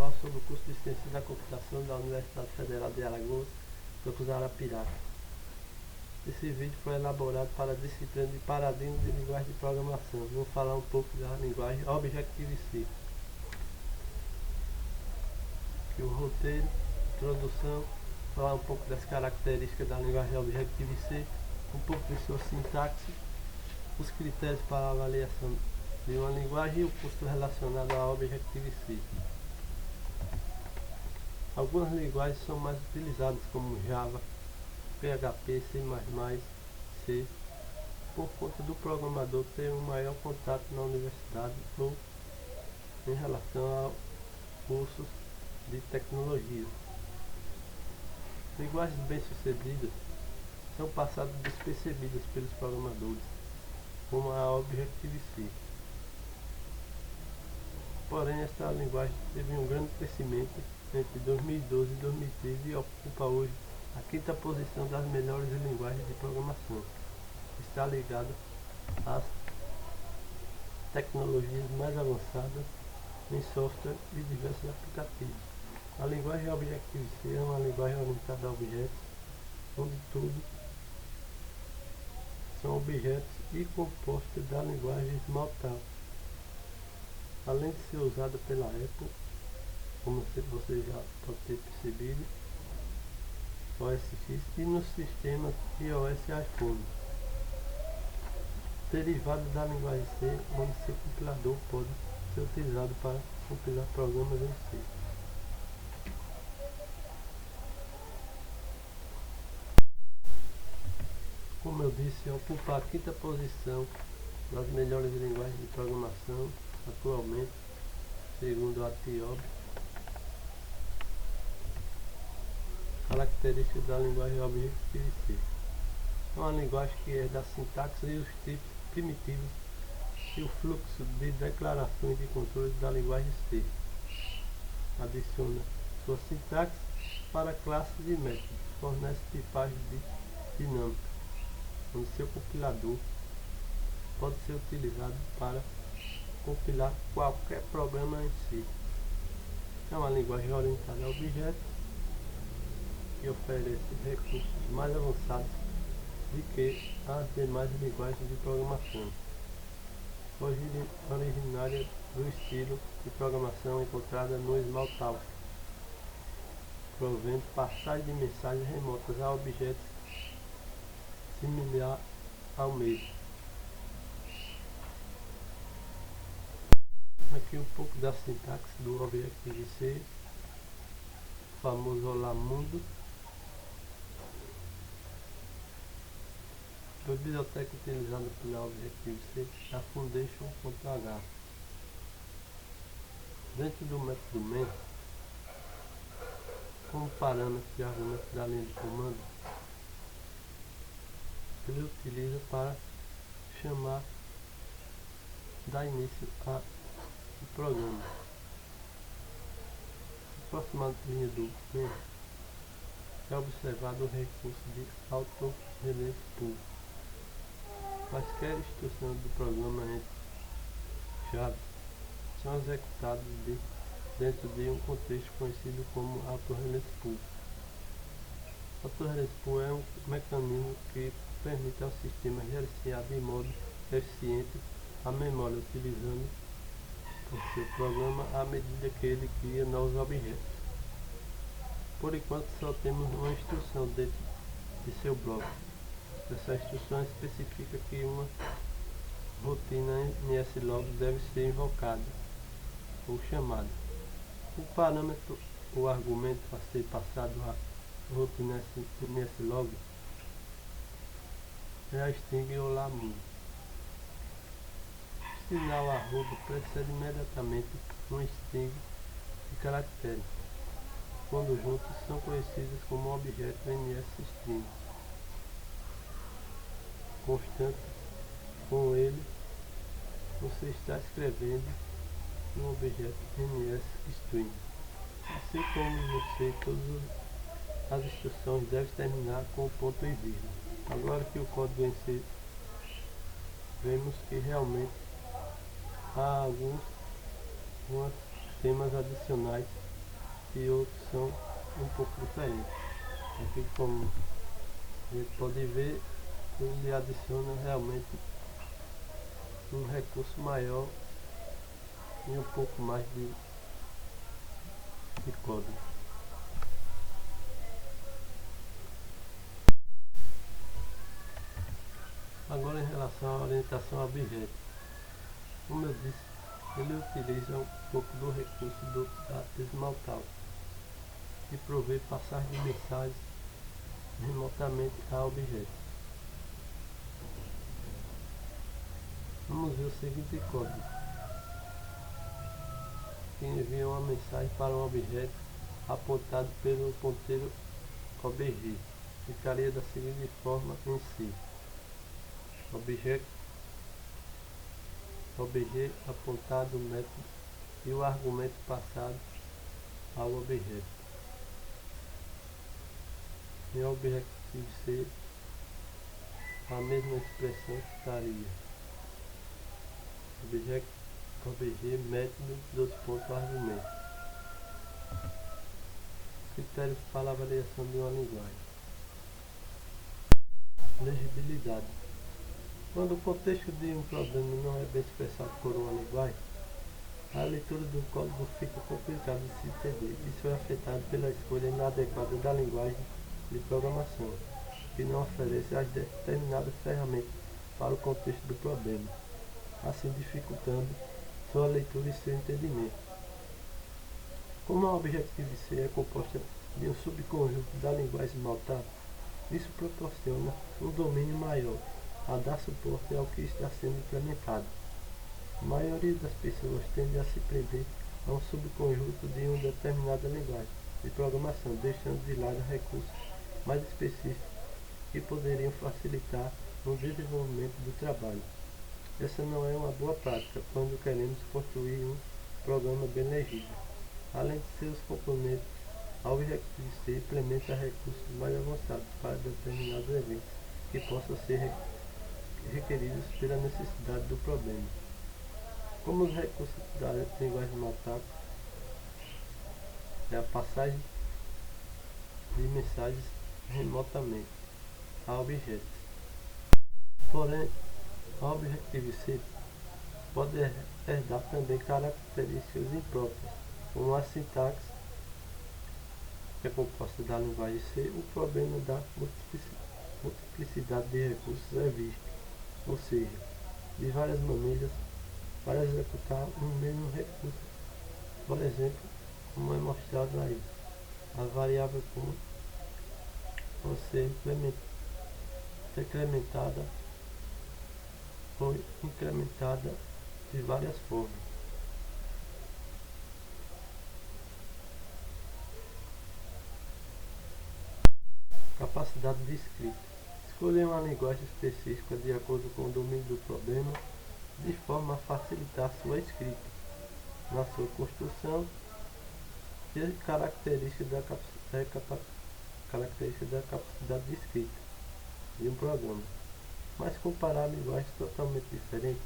Sobre o curso de Ciências da Computação da Universidade Federal de Alagoas, campus Arapiraca. Esse vídeo foi elaborado para a disciplina de Paradigma de Linguagem de Programação. Vou falar um pouco da linguagem Objective-C. Aqui o roteiro, introdução, falar um pouco das características da linguagem Objective-C, um pouco de sua sintaxe, os critérios para a avaliação de uma linguagem e o custo relacionado à Objective-C. Algumas linguagens são mais utilizadas, como Java, PHP, C++, C, por conta do programador ter um maior contato na universidade ou em relação a cursos de tecnologia. Linguagens bem-sucedidas são passadas despercebidas pelos programadores, como a Objective-C. Porém, esta linguagem teve um grande crescimento entre 2012 e 2013 e ocupa hoje a quinta posição das melhores linguagens de programação. Está ligada às tecnologias mais avançadas em software e diversos aplicativos. A linguagem Objective-C é uma linguagem orientada a objetos, onde tudo são objetos e composta da linguagem Smalltalk. Além de ser usada pela Apple, como você já pode ter percebido, OS X e nos sistemas iOS e iPhone. Derivado da linguagem C, onde seu compilador pode ser utilizado para compilar programas em C. Como eu disse, ocupa a quinta posição das melhores linguagens de programação atualmente, segundo a TIOB. Características da linguagem Objective-C. É uma linguagem que é da sintaxe e os tipos primitivos e o fluxo de declarações de controle da linguagem C. Adiciona sua sintaxe para classes e métodos. Fornece tipagem dinâmica, onde seu compilador pode ser utilizado para compilar qualquer programa em si. É uma linguagem orientada a objetos que oferece recursos mais avançados do que as demais linguagens de programação. Originária do estilo de programação encontrada no Smalltalk, provendo passagem de mensagens remotas a objetos similar ao mesmo. Aqui um pouco da sintaxe do Objective-C, o famoso Olá Mundo. A biblioteca utilizada pela Objective-C é a Foundation.h. Dentro do método main, como parâmetro de argumento da linha de comando, ele utiliza para chamar, dar início ao programa. Na próxima linha do main é observado o recurso de auto-release pull. Quaisquer instruções do programa entre chaves são executadas dentro de um contexto conhecido como auto-release pull. Auto-release pull é um mecanismo que permite ao sistema gerenciar de modo eficiente a memória utilizando o seu programa à medida que ele cria novos objetos. Por enquanto só temos uma instrução dentro de seu bloco. Essa instrução especifica que uma rotina nslog deve ser invocada ou chamada. O parâmetro ou argumento a ser passado à rotina nslog é a string Olá Mundo. O sinal arroba precede imediatamente uma string de caracteres. Quando juntos são conhecidos como objeto NSString. Constante, com ele você está escrevendo um objeto NSString. Assim como no C, todas as instruções devem terminar com ponto e vírgula. Agora que o código em C, vemos que realmente há alguns temas adicionais e outros são um pouco diferentes. Aqui, como a gente pode ver, ele adiciona realmente um recurso maior e um pouco mais de código. Agora, em relação à orientação a objetos, como eu disse, ele utiliza um pouco do recurso da Smalltalk e provê passagem de mensagens remotamente a objetos. Vamos ver o seguinte código, que envia uma mensagem para um objeto apontado pelo ponteiro obj. Ficaria da seguinte forma em si: obj apontado método e o argumento passado ao objeto. Em Objective-C, a mesma expressão ficaria obj método argumento. Critérios para avaliação de uma linguagem. Legibilidade. Quando o contexto de um problema não é bem expressado por uma linguagem, a leitura do código fica complicada de se entender. Isso é afetado pela escolha inadequada da linguagem de programação, que não oferece as determinadas ferramentas para o contexto do problema, assim dificultando sua leitura e seu entendimento. Como a Objective-C é composta de um subconjunto da linguagem Smalltalk, isso proporciona um domínio maior a dar suporte ao que está sendo implementado. A maioria das pessoas tende a se prender a um subconjunto de uma determinada linguagem de programação, deixando de lado recursos mais específicos que poderiam facilitar o desenvolvimento do trabalho. Essa não é uma boa prática quando queremos construir um programa bem legível. Além de seus componentes, a Objective-C implementa recursos mais avançados para determinados eventos que possam ser requeridos pela necessidade do problema. Como os recursos da linguagem Smalltalk é a passagem de mensagens remotamente a objetos. Porém, a Objective-C pode herdar também características impróprias, como a sintaxe, que é composta da linguagem C. O problema da multiplicidade de recursos é visto, ou seja, de várias maneiras para executar um mesmo recurso. Por exemplo, como é mostrado aí, a variável como pode ser decrementada ou incrementada de várias formas. Capacidade de escrita. Escolher uma linguagem específica de acordo com o domínio do problema, de forma a facilitar sua escrita, na sua construção e características da capacidade de escrita de um programa. Mas comparar linguagens totalmente diferentes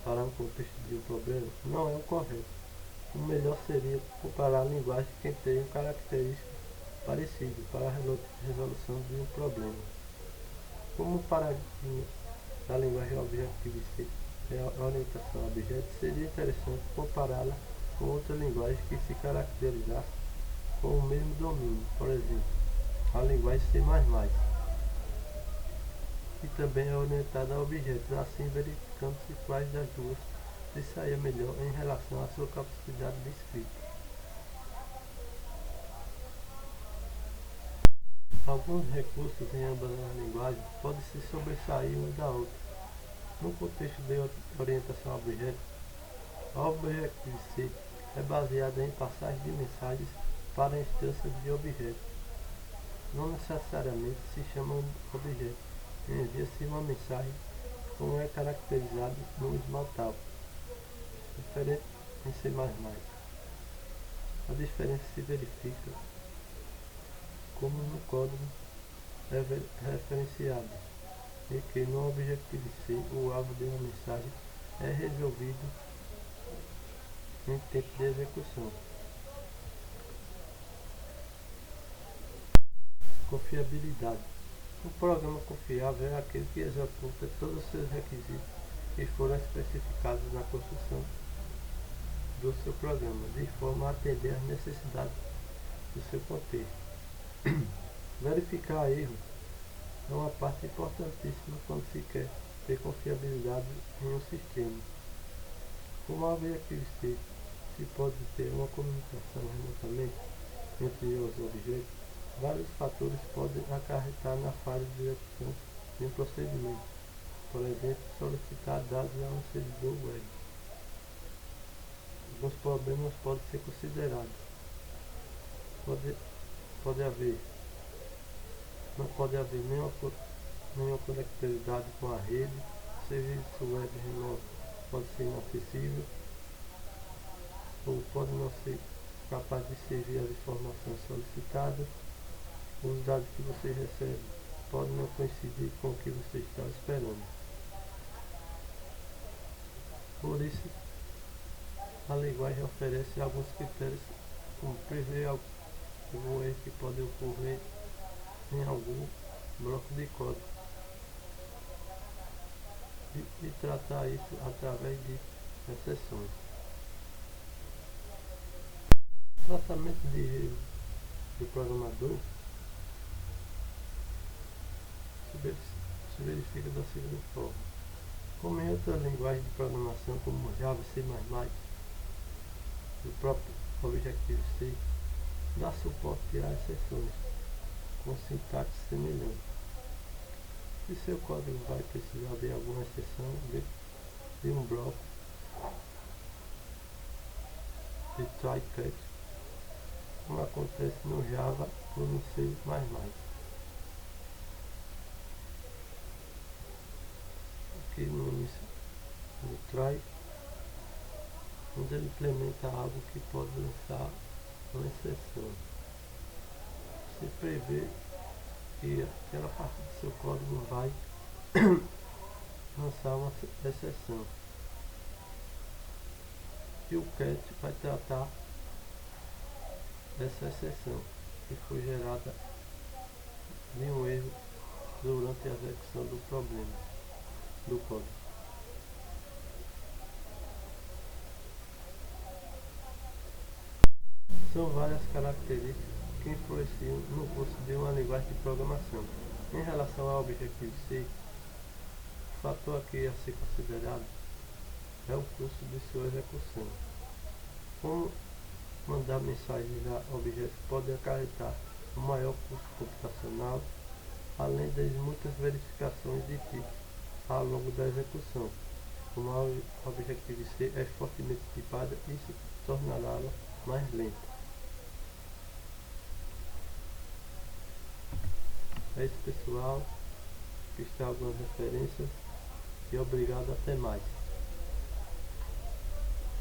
para um contexto de um problema não é o correto. O melhor seria comparar linguagens que tenham características parecidas para a resolução de um problema. Como o paradigma da linguagem Objective-C é a orientação a objetos, seria interessante compará-la com outra linguagem que se caracterizasse com o mesmo domínio, por exemplo, a linguagem C++, que também é orientada a objetos, assim verificando-se quais das duas se saia melhor em relação à sua capacidade de escrita. Alguns recursos em ambas as linguagens podem se sobressair uma da outra. No contexto de orientação a objetos, a Objective-C é baseada em passagem de mensagens para instâncias de objetos. Não necessariamente se chamam objetos. Envia-se uma mensagem como é caracterizado no Smalltalk, diferente em C++. A diferença se verifica como no código referenciado, em que no Objective-C o alvo de uma mensagem é resolvido em tempo de execução. Confiabilidade. Um programa confiável é aquele que executa todos os seus requisitos que foram especificados na construção do seu programa, de forma a atender às necessidades do seu contexto. Verificar erros é uma parte importantíssima quando se quer ter confiabilidade em um sistema. Como a Objective-C se pode ter uma comunicação remotamente entre os objetos, vários fatores podem acarretar na falha de execução de um procedimento. Por exemplo, solicitar dados a um servidor web. Alguns problemas podem ser considerados. Não pode haver nenhuma conectividade com a rede, o serviço web remoto pode ser inacessível, ou pode não ser capaz de servir as informações solicitadas, os dados que você recebe podem não coincidir com o que você está esperando. Por isso, a linguagem oferece alguns critérios, como prever algum erro que pode ocorrer em algum bloco de código e tratar isso através de exceções. Tratamento de erro do programador se verifica da seguinte forma. Como em outras linguagens de programação como Java, C++, o próprio Objective-C dá suporte a exceções com sintaxe semelhante. Se seu código vai precisar de alguma exceção de um bloco de try-catch, como acontece no Java ou no C++. Aqui no início do try, onde ele implementa algo que pode lançar uma exceção. Você prevê que aquela parte do seu código vai lançar uma exceção. E o catch vai tratar dessa exceção que foi gerada de um erro durante a execução do problema do código. São várias características que influenciam no curso de uma linguagem de programação. Em relação ao Objective-C, o fator aqui a ser considerado é o custo de sua execução. Como mandar mensagens a objetos pode acarretar um maior custo computacional, além das muitas verificações de tipos ao longo da execução. Como a Objective-C é fortemente tipada, isso tornará-la mais lenta. É isso, pessoal. Aqui está algumas referências e obrigado, até mais.